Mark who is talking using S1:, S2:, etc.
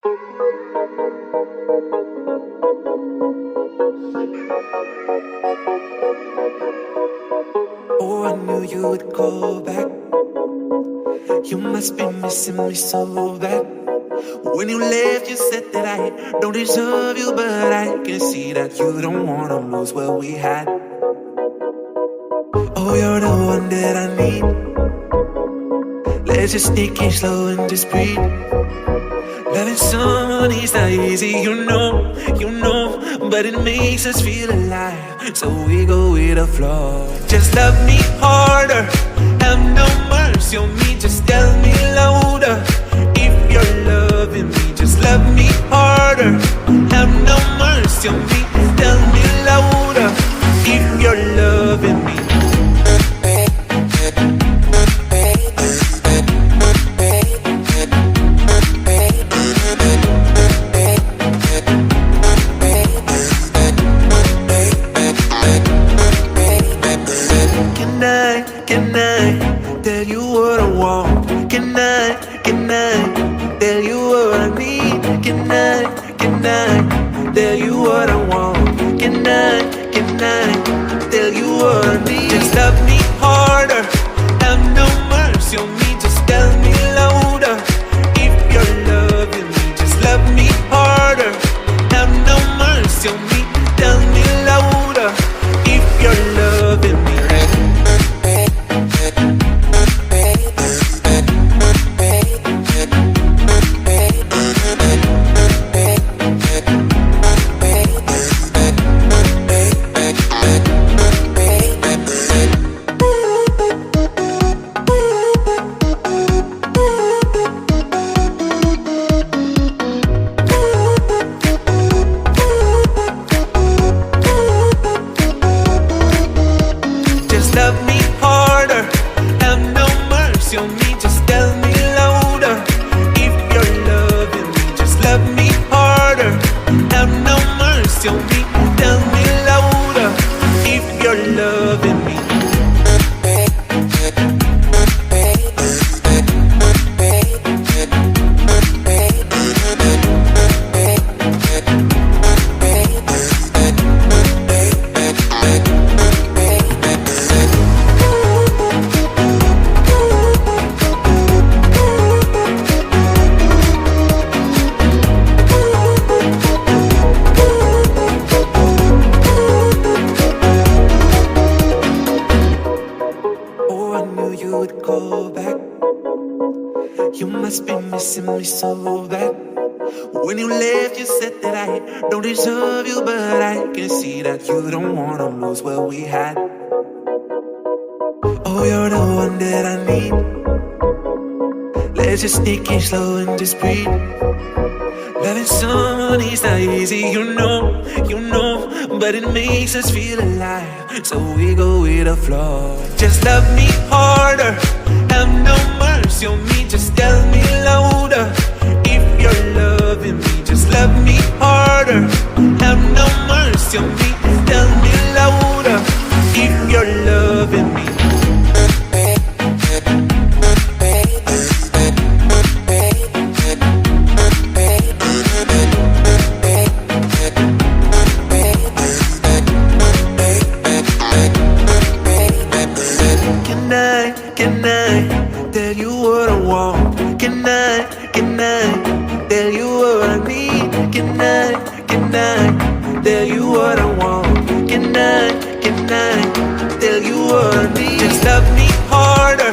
S1: Oh, I knew you would call back. You must be missing me so bad. When you left, you said that I don't deserve you, but I can see that you don't wanna lose what we had. Oh, you're the one that I need. Let's just take it slow and just breathe. Loving someone is not easy, you know, but it makes us feel alive, so we go with the flow. Just love me harder, have no mercy on me, just tell me louder. If you're loving me, just love me harder, have no mercy on me, tell me louder. If you're loving me. Can I tell you what I want? Can I tell you what I need? Can I tell you what I want? Can I tell you what I need? Just love me harder, have no mercy on me, just tell me louder. If you're loving me, just love me harder, have no mercy on me, tell me louder. If you're loving me. Love me harder, have no mercy on me, just tell me louder. If you're loving me, just love me harder, have no mercy on me, tell me louder. If you're loving me. You would call back. You must be missing me so bad. When you left, you said that I don't deserve you, but I can see that you don't wanna lose what we had. Oh, you're the one that I need. Let's just take it slow and just breathe. Loving someone is not easy, you know, but it makes us feel alive, so we go with the flow. Just love me harder, have no mercy on me, just tell me louder. If you're loving me, just love me harder, have no mercy on me, tell me louder. If you're loving me. Can I tell you what I want? Can I tell you what I need? Can I tell you what I want? Can I tell you what I need? Just love me harder,